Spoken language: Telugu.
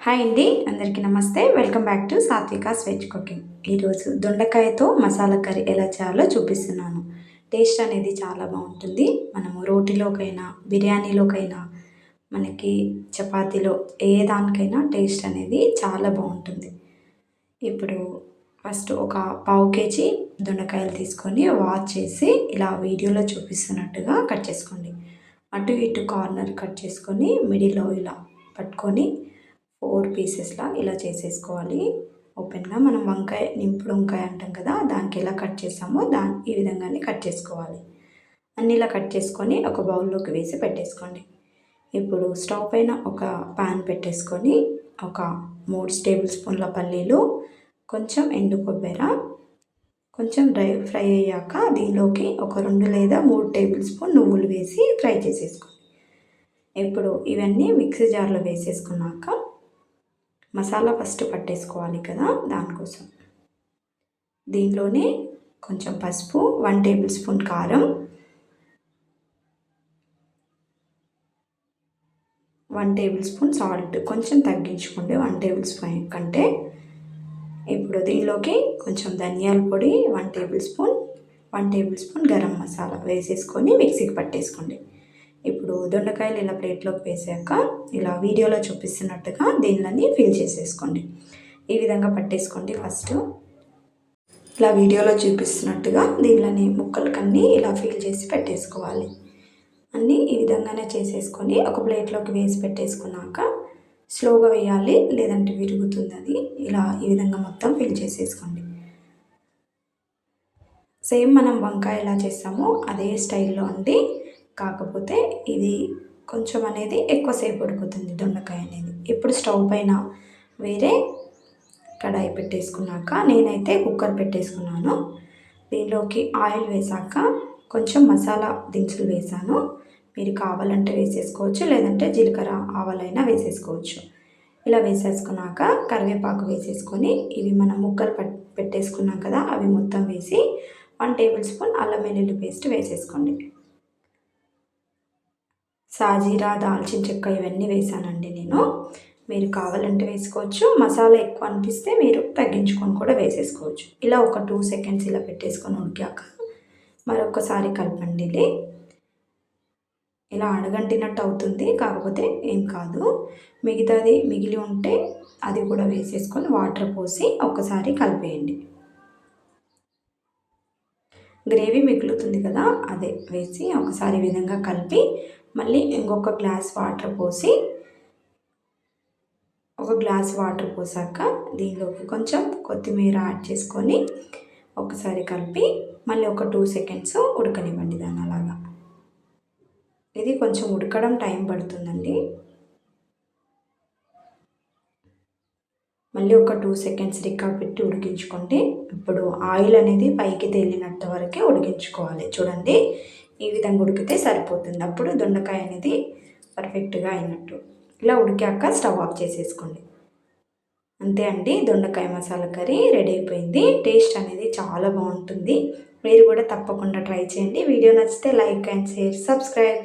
హాయ్ అండి, అందరికీ నమస్తే. Welcome back to Satvika's veg cooking. ఈరోజు దొండకాయతో మసాలా కర్రీ ఎలా చేయాలో చూపిస్తున్నాను. టేస్ట్ అనేది చాలా బాగుంటుంది. మనము రోటీలోకైనా బిర్యానీలోకైనా మనకి చపాతీలో ఏ దానికైనా టేస్ట్ అనేది చాలా బాగుంటుంది. ఇప్పుడు ఫస్ట్ ఒక పావు కేజీ దొండకాయలు తీసుకొని వాష్ చేసి ఇలా వీడియోలో చూపిస్తున్నట్టుగా కట్ చేసుకోండి. అటు ఇటు కార్నర్ కట్ చేసుకొని మిడిల్లో ఇలా పట్టుకొని 4 పీసెస్లా ఇలా చేసేసుకోవాలి. ఓపెన్గా మనం నింపుడు వంకాయ అంటాం కదా, దానికి ఎలా కట్ చేస్తామో ఈ విధంగానే కట్ చేసుకోవాలి. అన్నీ ఇలా కట్ చేసుకొని ఒక బౌల్లోకి వేసి పెట్టేసుకోండి. ఇప్పుడు స్టవ్ పైన ఒక ప్యాన్ పెట్టేసుకొని ఒక 3 టేబుల్ స్పూన్ల పల్లీలు, కొంచెం ఎండు కొబ్బరి, కొంచెం ఫ్రై అయ్యాక దీనిలోకి ఒక 2 లేదా 3 టేబుల్ స్పూన్ నువ్వులు వేసి ఫ్రై చేసేసుకోండి. ఇప్పుడు ఇవన్నీ మిక్సీ జార్లో వేసేసుకున్నాక మసాలా ఫస్ట్ పట్టేసుకోవాలి కదా, దానికోసం దీనిలోనే కొంచెం పసుపు, 1 టేబుల్ స్పూన్ కారం, 1 టేబుల్ స్పూన్ సాల్ట్, కొంచెం తగ్గించుకోండి 1 టేబుల్ స్పూన్ కంటే. ఇప్పుడు దీనిలోకి కొంచెం ధనియాల పొడి 1 table spoon, 1 table spoon garam masala వేసేసుకొని మిక్సీకి పట్టేసుకోండి. ఇప్పుడు దొండకాయలు ఇలా ప్లేట్లోకి వేసాక ఇలా వీడియోలో చూపిస్తున్నట్టుగా దీనిని ఫిల్ చేసేసుకోండి. ఈ విధంగా పట్టేసుకోండి. ఫస్ట్ ఇలా వీడియోలో చూపిస్తున్నట్టుగా దీనిని ముక్కలకన్నీ ఇలా ఫిల్ చేసి పెట్టేసుకోవాలి. అన్నీ ఈ విధంగానే చేసేసుకొని ఒక ప్లేట్లోకి వేసి పెట్టేసుకున్నాక స్లోగా వేయాలి, లేదంటే విరుగుతుంది అది. ఇలా ఈ విధంగా మొత్తం ఫిల్ చేసేసుకోండి. సేమ్ మనం వంకాయ ఎలా చేస్తామో అదే స్టైల్లో అండి. కాకపోతే ఇది కొంచెం అనేది ఎక్కువసేపు ఉడుకుతుంది దొండకాయ అనేది. ఇప్పుడు స్టవ్ పైన వేరే కడాయి పెట్టేసుకున్నాక నేనైతే కుక్కర్ పెట్టేసుకున్నాను. దీనిలోకి ఆయిల్ వేసాక కొంచెం మసాలా దినుసులు వేసాను. మీరు కావాలంటే వేసేసుకోవచ్చు, లేదంటే జీలకర్ర ఆవాలైనా వేసేసుకోవచ్చు. ఇలా వేసేసుకున్నాక కరివేపాకు వేసేసుకొని ఇవి మనం ముక్కలు పెట్టేసుకున్నాం కదా, అవి మొత్తం వేసి 1 టేబుల్ స్పూన్ అల్లం వెల్లుల్లి పేస్ట్ వేసేసుకోండి. సాజీరా, దాల్చిన చెక్క ఇవన్నీ వేసానండి నేను. మీరు కావాలంటే వేసుకోవచ్చు, మసాలా ఎక్కువ అనిపిస్తే మీరు తగ్గించుకొని కూడా వేసేసుకోవచ్చు. ఇలా ఒక 2 సెకండ్స్ ఇలా పెట్టేసుకొని ఉడికాక మరొకసారి కలపండి. ఇలా అడగంటినట్టు అవుతుంది, కాకపోతే ఏం కాదు. మిగతాది మిగిలి ఉంటే అది కూడా వేసేసుకొని వాటర్ పోసి ఒకసారి కలిపేయండి. గ్రేవీ మిగులుతుంది కదా, అదే వేసి ఒకసారి విధంగా కలిపి మళ్ళీ ఇంకొక గ్లాస్ వాటర్ పోసి, ఒక గ్లాస్ వాటర్ పోసాక దీనిలోకి కొంచెం కొత్తిమీర యాడ్ చేసుకొని ఒకసారి కలిపి మళ్ళీ ఒక 2 సెకండ్స్ ఉడకనివ్వండి దాన్ని అలాగా. ఇది కొంచెం ఉడకడం టైం పడుతుందండి. మళ్ళీ ఒక 2 సెకండ్స్ రిక్కా పెట్టి ఉడికించుకోండి. ఇప్పుడు ఆయిల్ అనేది పైకి తేలినంత వరకే ఉడికించుకోవాలి. చూడండి, ఈ విధంగా ఉడికితే సరిపోతుంది. అప్పుడు దొండకాయ అనేది పర్ఫెక్ట్గా అయినట్టు. ఇలా ఉడికాక స్టవ్ ఆఫ్ చేసేసుకోండి. అంతే అండి, దొండకాయ మసాలా కర్రీ రెడీ అయిపోయింది. టేస్ట్ అనేది చాలా బాగుంటుంది. మీరు కూడా తప్పకుండా ట్రై చేయండి. వీడియో నచ్చితే లైక్ అండ్ షేర్, సబ్స్క్రైబ్.